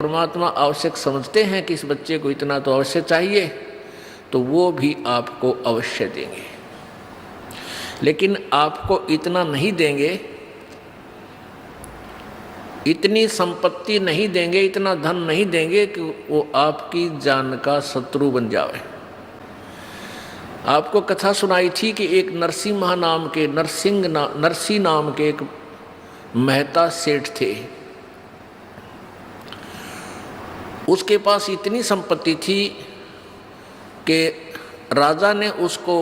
परमात्मा आवश्यक समझते हैं कि इस बच्चे को इतना तो अवश्य चाहिए, तो वो भी आपको अवश्य देंगे। लेकिन आपको इतना नहीं देंगे, इतनी संपत्ति नहीं देंगे, इतना धन नहीं देंगे कि वो आपकी जान का शत्रु बन जाए। आपको कथा सुनाई थी कि एक नरसी नाम के एक मेहता सेठ थे। उसके पास इतनी संपत्ति थी कि राजा ने उसको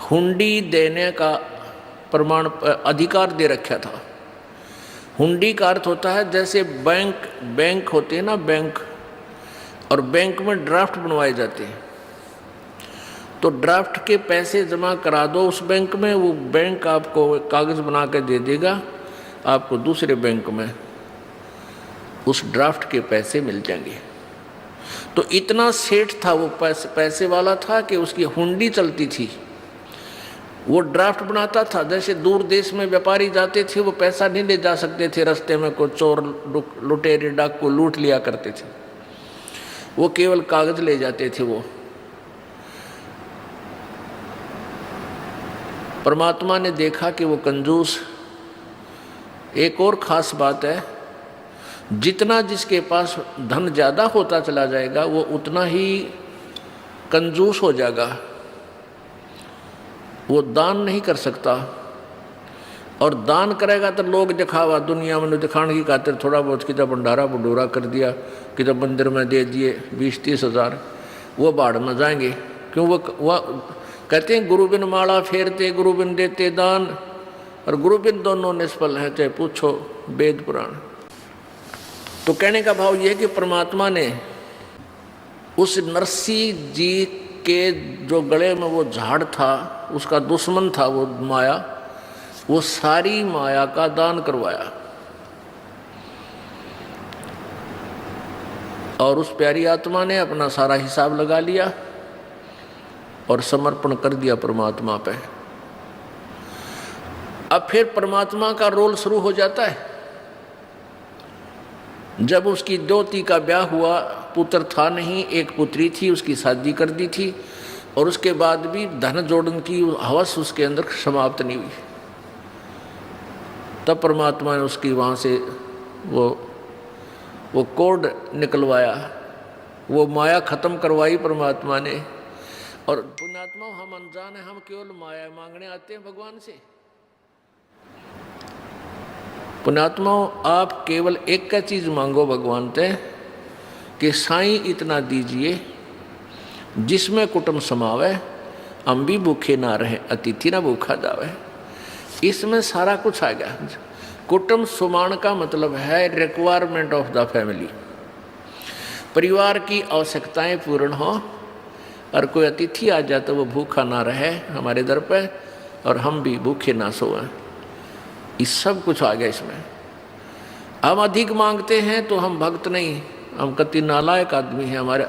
हुंडी देने का अधिकार दे रखा था। हुंडी का अर्थ होता है जैसे बैंक होते हैं ना, बैंक, और बैंक में ड्राफ्ट बनवाए जाते हैं, तो ड्राफ्ट के पैसे जमा करा दो उस बैंक में, वो बैंक आपको कागज़ बना के दे देगा, आपको दूसरे बैंक में उस ड्राफ्ट के पैसे मिल जाएंगे। तो इतना सेठ था वो, पैसे वाला था कि उसकी हुंडी चलती थी। वो ड्राफ्ट बनाता था, जैसे दूर देश में व्यापारी जाते थे वो पैसा नहीं ले जा सकते थे, रास्ते में कोई चोर लुटेरे डाकू लूट लिया करते थे, वो केवल कागज ले जाते थे। वो परमात्मा ने देखा कि वो कंजूस। एक और ख़ास बात है, जितना जिसके पास धन ज़्यादा होता चला जाएगा वो उतना ही कंजूस हो जाएगा, वो दान नहीं कर सकता। और दान करेगा तो लोग दिखावा, दुनिया में दिखाने की खातिर थोड़ा बहुत किधर भंडारा भंडूरा कर दिया, किधर मंदिर में दे दिए 20-30 हज़ार, वो बाढ़ में जाएंगे। क्यों? वो कहते हैं गुरु बिन माला फेरते, गुरु बिन देते दान, और गुरु बिन दोनों निष्फल हैं, चाहे पूछो वेद पुराण। तो कहने का भाव यह है कि परमात्मा ने उस नरसी जी के जो गले में वो झाड़ था, उसका दुश्मन था वो माया, वो सारी माया का दान करवाया और उस प्यारी आत्मा ने अपना सारा हिसाब लगा लिया और समर्पण कर दिया परमात्मा पे। अब फिर परमात्मा का रोल शुरू हो जाता है। जब उसकी दोती का ब्याह हुआ, पुत्र था नहीं, एक पुत्री थी, उसकी शादी कर दी थी, और उसके बाद भी धन जोड़न की हवस उसके अंदर समाप्त नहीं हुई। तब परमात्मा ने उसकी वहाँ से वो कोड निकलवाया, वो माया खत्म करवाई परमात्मा ने। और पुण्यात्मा, हम अनजान हैं, हम केवल माया मांगने आते हैं भगवान से। पुण्यात्मा, आप केवल एक का चीज़ मांगो भगवान से कि साईं इतना दीजिए जिसमें कुटुंब समावे, हम भी भूखे ना रहे, अतिथि ना भूखा जावे। इसमें सारा कुछ आ गया। कुटुंब सुमान का मतलब है रिक्वायरमेंट ऑफ द फैमिली, परिवार की आवश्यकताएं पूर्ण हो, और कोई अतिथि आ जाए तो वो भूखा ना रहे हमारे दर पे, और हम भी भूखे ना सोएं। इस सब कुछ आ गया इसमें। हम अधिक मांगते हैं तो हम भक्त नहीं, हम कति नालायक आदमी हैं, हमारे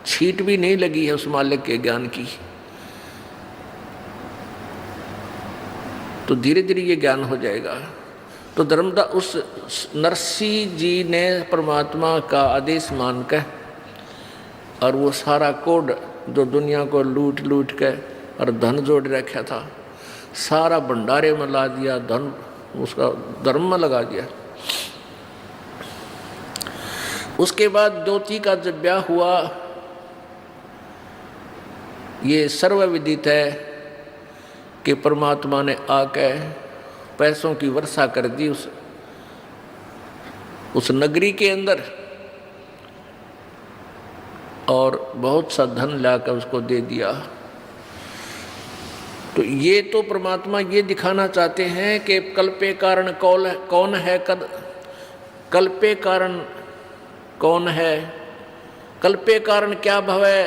छीट भी नहीं लगी है उस मालिक के ज्ञान की। तो धीरे धीरे ये ज्ञान हो जाएगा। तो धर्मदास, उस नरसी जी ने परमात्मा का आदेश मान कर और वो सारा कोड जो दुनिया को लूट लूट के और धन जोड़ रखा था, सारा भंडारे में ला दिया, धन उसका धर्म में लगा दिया। उसके बाद दोती का जब ब्याह हुआ, ये सर्वविदित है कि परमात्मा ने आके पैसों की वर्षा कर दी उस नगरी के अंदर, और बहुत सा धन लाकर उसको दे दिया। तो ये तो परमात्मा ये दिखाना चाहते हैं कि कल्पे कारण कौन है, कल्पे कारण कौन है, कल्पे कारण क्या भवे,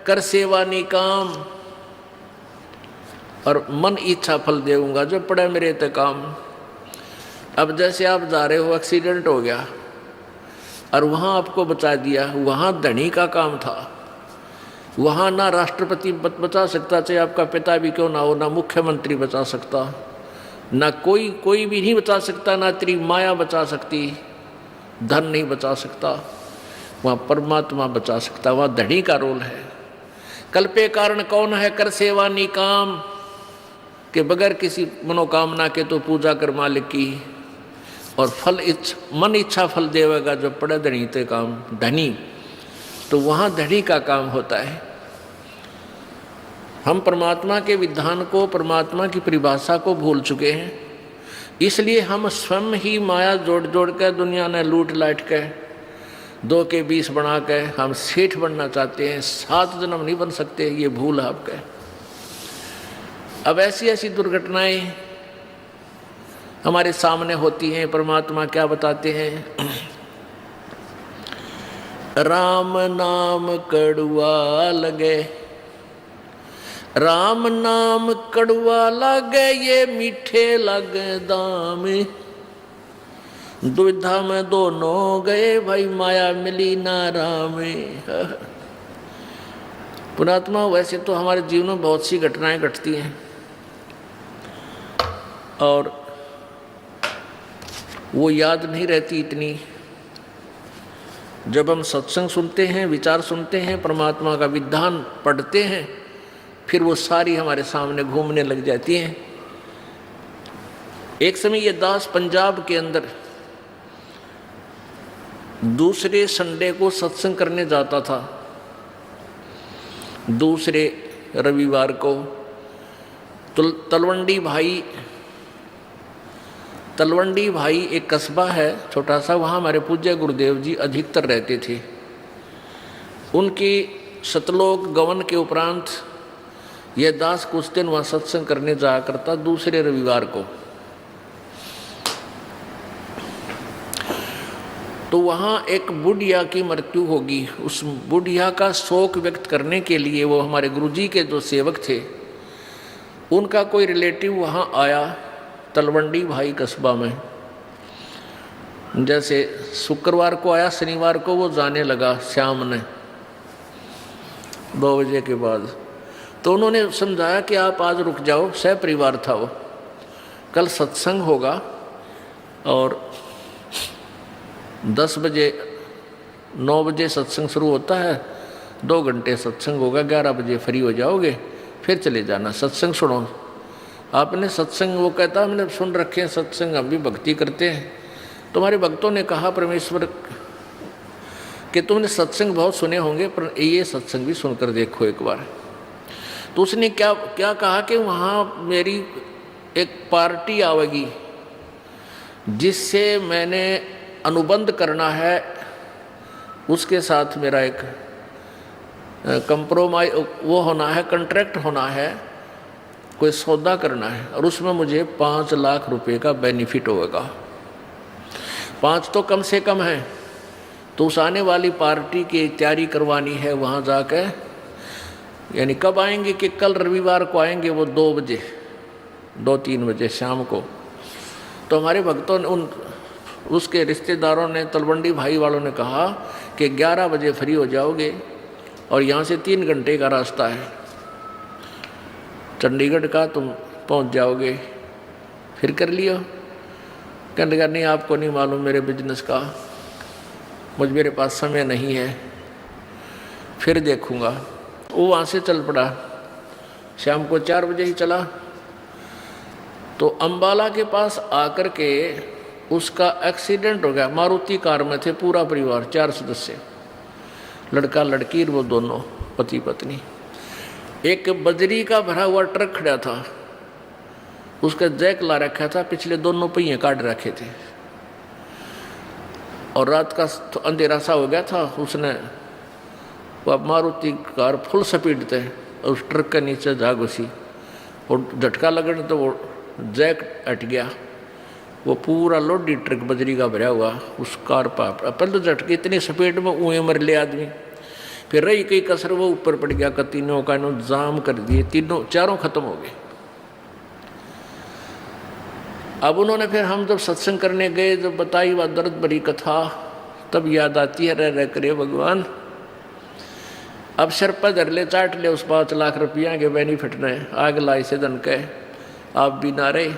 कर सेवा निकाम, और मन इच्छा फल देऊंगा जो पड़े मेरे ते काम। अब जैसे आप जा रहे हो, एक्सीडेंट हो गया और वहाँ आपको बचा दिया, वहाँ धनी का काम था, वहाँ ना राष्ट्रपति बचा सकता, चाहे आपका पिता भी क्यों ना हो, ना मुख्यमंत्री बचा सकता, ना कोई भी नहीं बचा सकता, ना तेरी माया बचा सकती, धन नहीं बचा सकता, वहाँ परमात्मा बचा सकता, वहाँ धनी का रोल है। कल्पे कारण कौन है कर सेवा निकाम, के बगैर किसी मनोकामना के तो पूजा कर मालिक की, और फल मन इच्छा फल देवेगा जो पड़े धनी ते काम, धनी तो वहाँ धनी का काम होता है। हम परमात्मा के विधान को, परमात्मा की परिभाषा को भूल चुके हैं, इसलिए हम स्वयं ही माया जोड़ जोड़ कर दुनिया ने लूट लाट के 2 के 20 बना के हम सेठ बनना चाहते हैं। 7 जन्म नहीं बन सकते, ये भूल है आपका। अब ऐसी ऐसी दुर्घटनाएं हमारे सामने होती हैं। परमात्मा क्या बताते हैं, राम नाम कड़ुआ लगे, राम नाम कड़ुआ लगे, ये मीठे लगे दाम, दुविधा में दोनों गए, भाई माया मिली ना राम। पुणात्मा, वैसे तो हमारे जीवन में बहुत सी घटनाएं घटती हैं और वो याद नहीं रहती इतनी। जब हम सत्संग सुनते हैं, विचार सुनते हैं, परमात्मा का विधान पढ़ते हैं, फिर वो सारी हमारे सामने घूमने लग जाती हैं। एक समय ये दास पंजाब के अंदर दूसरे संडे को सत्संग करने जाता था। दूसरे रविवार को तलवंडी भाई एक कस्बा है छोटा सा, वहाँ हमारे पूज्य गुरुदेव जी अधिकतर रहते थे। उनकी सतलोक गवन के उपरांत यह दास कुछ दिन वहाँ सत्संग करने जाया करता दूसरे रविवार को। तो वहाँ एक बुढ़िया की मृत्यु होगी। उस बुढ़िया का शोक व्यक्त करने के लिए वो हमारे गुरुजी के जो सेवक थे, उनका कोई रिलेटिव वहाँ आया तलवंडी भाई कस्बा में। जैसे शुक्रवार को आया, शनिवार को वो जाने लगा शाम ने 2 बजे के बाद। तो उन्होंने समझाया कि आप आज रुक जाओ, सह परिवार था वो, कल सत्संग होगा और 10 बजे 9 बजे सत्संग शुरू होता है, 2 घंटे सत्संग होगा, 11 बजे फ्री हो जाओगे, फिर चले जाना, सत्संग सुनो। आपने सत्संग, वो कहता हमने सुन रखे हैं सत्संग, हम भी भक्ति करते हैं। तुम्हारे भक्तों ने कहा परमेश्वर कि तुमने सत्संग बहुत सुने होंगे, पर ये सत्संग भी सुनकर देखो एक बार। तो उसने क्या कहा कि वहाँ मेरी एक पार्टी आवेगी जिससे मैंने अनुबंध करना है, उसके साथ मेरा एक कंप्रोमाइज वो होना है, कॉन्ट्रैक्ट होना है, कोई सौदा करना है, और उसमें मुझे 5 लाख रुपए का बेनिफिट होगा। 5 तो कम से कम है। तो उस आने वाली पार्टी की तैयारी करवानी है वहाँ जाकर। यानी कब आएंगे कि कल रविवार को आएंगे वो 2 बजे 2-3 बजे शाम को। तो हमारे भक्तों ने उसके रिश्तेदारों ने, तलवंडी भाई वालों ने कहा कि 11 बजे फ्री हो जाओगे और यहाँ से 3 घंटे का रास्ता है चंडीगढ़ का, तुम पहुँच जाओगे, फिर कर लियो। कहने लगा नहीं आपको नहीं मालूम मेरे बिजनेस का, मेरे पास समय नहीं है, फिर देखूँगा। वो वहाँ से चल पड़ा, शाम को 4 बजे ही चला। तो अम्बाला के पास आकर के उसका एक्सीडेंट हो गया। मारुति कार में थे पूरा परिवार, 4 सदस्य, लड़का लड़की, वो दोनों पति पत्नी। एक बजरी का भरा हुआ ट्रक खड़ा था, उसका जैक ला रखा था, पिछले दोनों पहिए काट रखे थे और रात का अंधेरा सा हो गया था। उसने वो मारुति कार फुल स्पीड थे और उस ट्रक के नीचे जा घुसी और झटका लगने तो वो जैक हट गया। वो पूरा लोडी ट्रक बजरी का भरा हुआ उस कार पर पहले तो झटके इतनी स्पीड में ऊँए मर ले आदमी। फिर रही कई कसर, वो ऊपर पड़ गया, का तीनों का जाम कर दिए, चारों खत्म हो गए। अब उन्होंने फिर हम जब सत्संग करने गए, जब बताई वह दर्द भरी कथा, तब याद आती है, रह करे भगवान अब सिर पर धर ले, चाट ले उस 5 लाख रुपया के बेनिफिट ने, आग लाई से धन के आप भी ना रहे,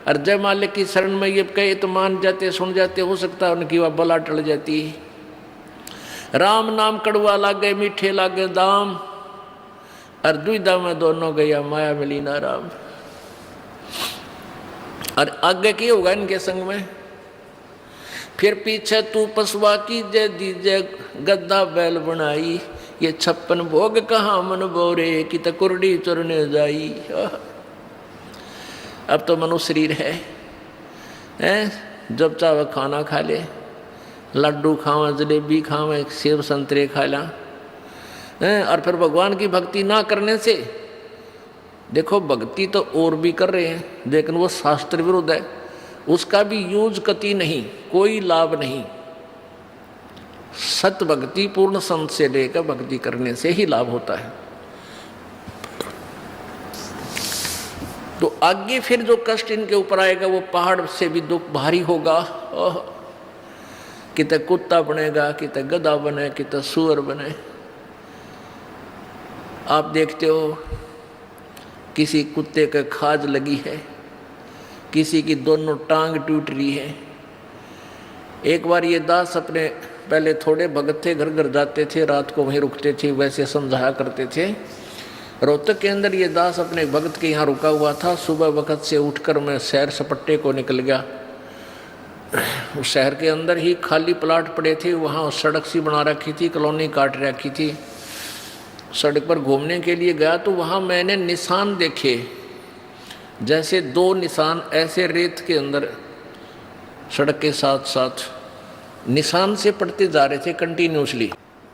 और जय मालिक की शरण में ये कहे तो मान जाते, सुन जाते, हो सकता है उनकी वह बला टल जाती। राम नाम कड़वा लागे मीठे लागे दाम, और दुविधा में दोनों गया माया मिली ना राम। और आगे की होगा इनके संग में, फिर पीछे तू पसवा की जय दीजे गद्दा बैल बनाई, ये 56 भोग कहाँ मन बोरे कि तकुरडी चुरने जाई। अब तो मनुष्य शरीर है, जब चाहे खाना खा ले, लड्डू खावे, जलेबी खावे, सेब संतरे खा ला, और फिर भगवान की भक्ति ना करने से, देखो भक्ति तो और भी कर रहे हैं लेकिन वो शास्त्र विरुद्ध है, उसका भी यूज कति नहीं, कोई लाभ नहीं। सत भक्ति पूर्ण संत से लेकर भक्ति करने से ही लाभ होता है। तो आगे फिर जो कष्ट इनके ऊपर आएगा वो पहाड़ से भी दुख भारी होगा। किते कुत्ता बनेगा, किते गधा बने, किते सुअर बने। आप देखते हो किसी कुत्ते के खाज लगी है, किसी की दोनों टांग टूट रही है। एक बार ये दास अपने, पहले थोड़े भगत थे, घर घर जाते थे, रात को वहीं रुकते थे, वैसे समझाया करते थे। रोहतक के अंदर ये दास अपने भगत के यहाँ रुका हुआ था। सुबह वक्त से उठकर मैं सैर सपट्टे को निकल गया। उस शहर के अंदर ही खाली प्लाट पड़े थे, वहाँ सड़क सी बना रखी थी, कॉलोनी काट रखी थी। सड़क पर घूमने के लिए गया तो वहाँ मैंने निशान देखे, जैसे 2 निशान ऐसे रेत के अंदर सड़क के साथ साथ निशान से पड़ते जा रहे थे कंटिन्यूसली।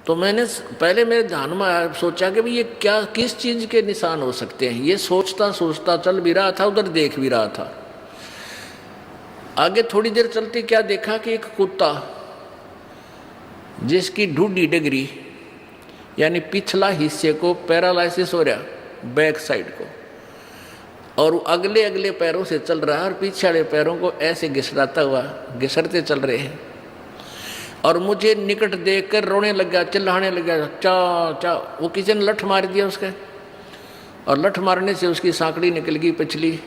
तो मैंने पहले मेरे ध्यान में आया, सोचा कि भाई ये क्या, किस चीज़ के निशान हो सकते हैं। ये सोचता सोचता चल भी रहा था, उधर देख भी रहा था। आगे थोड़ी देर चलते क्या देखा कि एक कुत्ता जिसकी ढूढ़ी डगरी यानी पिछला हिस्से को पैरालाइसिस हो रहा, बैक साइड को, और अगले अगले पैरों से चल रहा है और पीछे वाले पैरों को ऐसे घिसराता हुआ घिसरते चल रहे हैं। और मुझे निकट देखकर रोने लग गया, चिल्लाने लग गया, चा चा। वो किसी ने लठ मार दिया उसके, और लठ मारने से उसकी सांकड़ी निकल गई पिछली,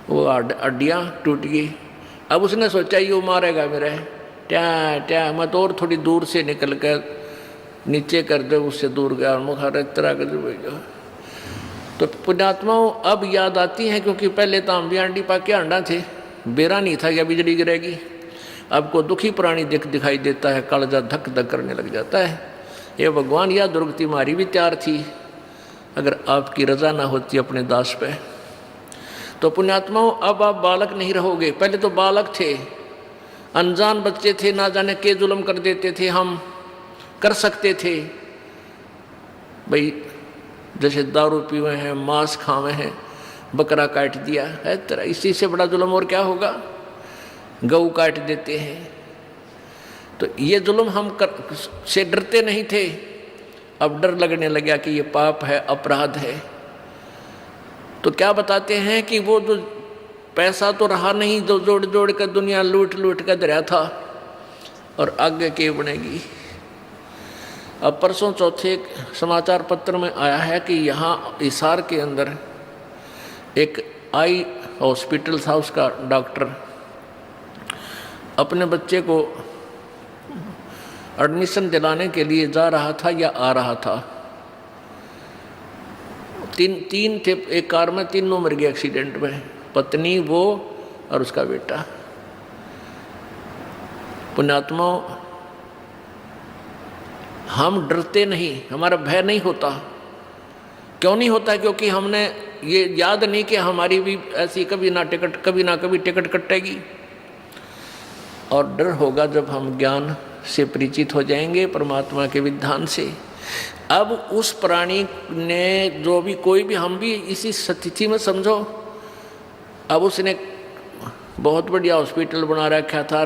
वो हड्डियाँ टूट गई। अब उसने सोचा ये मारेगा मेरे, ट्या ट्या। मैं तो और थोड़ी दूर से निकल कर नीचे कर दे, उससे दूर गया और मुखार तरह कर। तो पुण्यात्माओं अब याद आती हैं, क्योंकि पहले तो हम भी आंडी पाके अंडा थे, बेरा नहीं था क्या बिजली गिरेगी। अब को दुखी प्राणी दिखाई देता है, कालजा धक धक करने लग जाता है। ये भगवान, यह दुर्गति मारी भी तैयार थी अगर आपकी रजा ना होती अपने दास पे। तो पुण्यात्माओं अब आप बालक नहीं रहोगे। पहले तो बालक थे, अनजान बच्चे थे, ना जाने के जुल्म कर देते थे, हम कर सकते थे भाई। जैसे दारू पीवे हैं, मांस खावे हैं, बकरा काट दिया है तेरा, इसी से बड़ा जुल्म और क्या होगा। गऊ काट देते हैं। तो ये जुल्म हम से डरते नहीं थे, अब डर लगने लगा कि ये पाप है, अपराध है। तो क्या बताते हैं कि वो जो पैसा तो रहा नहीं, जो जोड़ जोड़ कर दुनिया लूट लूट कर दरिया था, और आगे के बनेगी। अब परसों चौथे समाचार पत्र में आया है कि यहाँ हिसार के अंदर एक आई हॉस्पिटल था, उसका डॉक्टर अपने बच्चे को एडमिशन दिलाने के लिए जा रहा था या आ रहा था। तीन थे, एक कार में, तीनों मर गए एक्सीडेंट में, पत्नी, वो और उसका बेटा। पुण्यात्मा, हम डरते नहीं, हमारा भय नहीं होता। क्यों नहीं होता? क्योंकि हमने ये याद नहीं कि हमारी भी ऐसी कभी ना कभी टिकट कटेगी। और डर होगा जब हम ज्ञान से परिचित हो जाएंगे, परमात्मा के विधान से। अब उस प्राणी ने जो भी, कोई भी, हम भी इसी स्थिति में समझो। अब उसने बहुत बढ़िया हॉस्पिटल बना रखा था,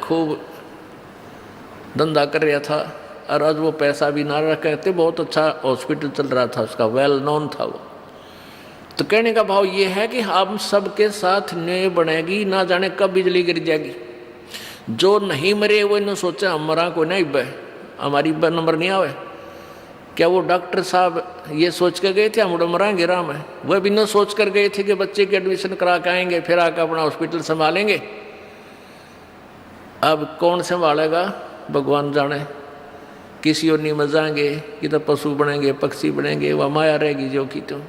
खूब धंधा कर रहा था, और आज वो पैसा भी ना रखे थे, बहुत अच्छा हॉस्पिटल चल रहा था उसका, वेल नोन था वो। तो कहने का भाव ये है कि हम सबके साथ न्याय बनेगी, ना जाने कब बिजली गिर जाएगी। जो नहीं मरे वो इन्होंने सोचा हम मरा को नहीं बे, हमारी नंबर नहीं आवे, क्या वो डॉक्टर साहब ये सोच कर गए थे हम उड़ मरांगे राम है? वह भी न सोच कर गए थे कि बच्चे की एडमिशन करा के आएंगे फिर आकर अपना हॉस्पिटल संभालेंगे। अब कौन संभालेगा भगवान जाने। किसी और नहीं मजाएंगे कि तो पशु बनेंगे पक्षी बनेंगे, वह माया रहेगी जो की तो।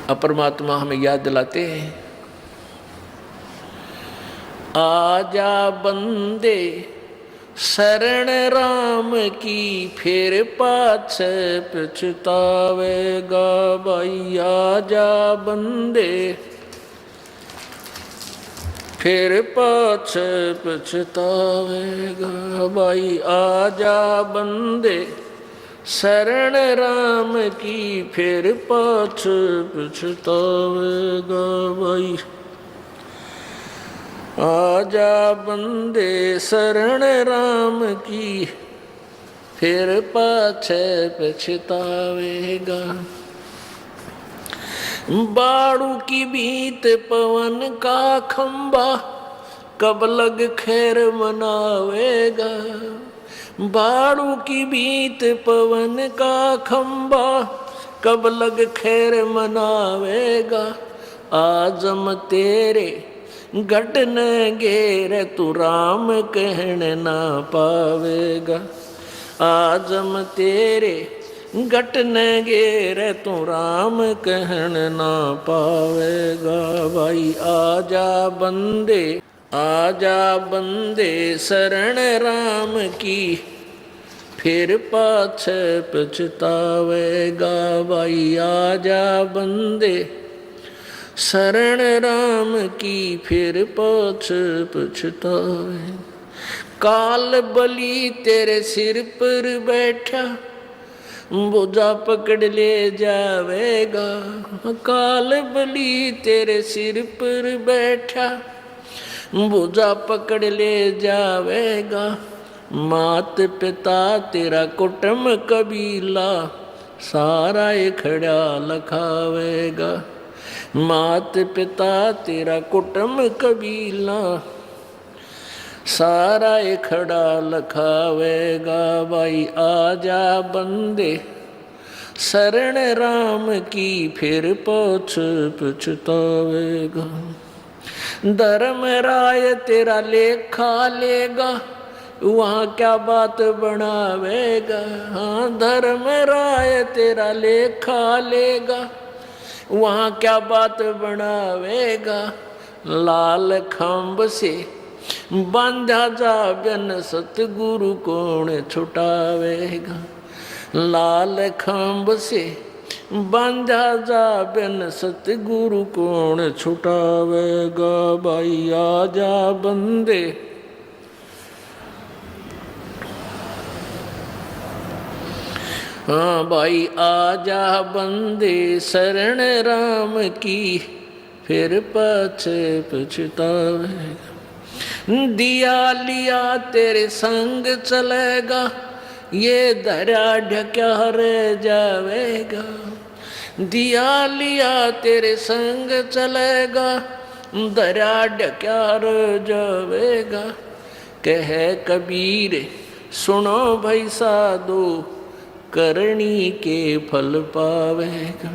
अपरमात्मा हमें याद दिलाते हैं, आजा बंदे शरण राम की फिर पाछे पछतावेगा भाई। आजा बंदे फिर पाछे पछतावेगा भाई। आजा बंदे शरण राम की फिर पाछे पछतावेगा भाई। आजा बंदे शरण राम की फिर पाछे पछतावेगा। बाड़ू की बीत पवन का खंबा कब लग खैर मनावेगा। बाड़ू की बीत पवन का खंबा कब लग खैर मनावेगा। आजम तेरे घटन घेर तू राम कहने ना पावेगा। आजम तेरे घटन घेर तू राम कहने ना पावेगा भाई। आजा बंदे शरण राम की फिर पाछे पछतावेगा भाई। आजा बंदे शरण राम की फिर पाछे पछतावे। काल बलि तेरे सिर पर बैठा बोझा पकड़ ले जावेगा। काल बलि तेरे सिर पर बैठा बोझा पकड़ ले जावेगा। मात पिता तेरा कुटुंब कबीला सारा खड़ा लखावेगा। मात पिता तेरा कुटुंब कबीला सारा खड़ा लखावेगा भाई। आजा बंदे शरण राम की फिर पाछे पछतावेगा। धर्म राय तेरा लेखा लेगा वहाँ क्या बात बनावेगा। हाँ धर्म राय तेरा लेखा लेगा वहाँ क्या बात बनावेगा। लाल खंभ से बांधा जा बिन सतगुरु कौन छुटावेगा। लाल खंभ से बांधा जा बिन सतगुरु कौन छुटावेगा भाई। आजा बंदे हाँ भाई आजा बंदे शरण राम की फिर पाछे पछतावेगा। दिया लिया तेरे संग चलेगा ये दरिया ढक्या रह जावेगा। दिया लिया तेरे संग चलेगा दरिया ढक्या रह जावेगा। कह कबीर सुनो भाई साधो करनी के फल पावेगा।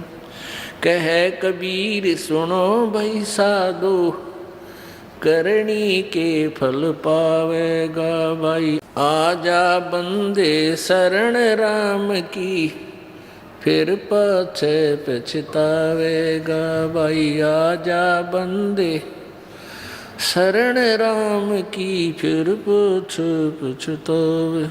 कह कबीर सुनो भाई साधो करनी के फल पावेगा भाई। आजा बंदे शरण राम की फिर पाछे पछतावेगा भाई। आजा बंदे शरण राम की फिर पाछे पछतावेगा।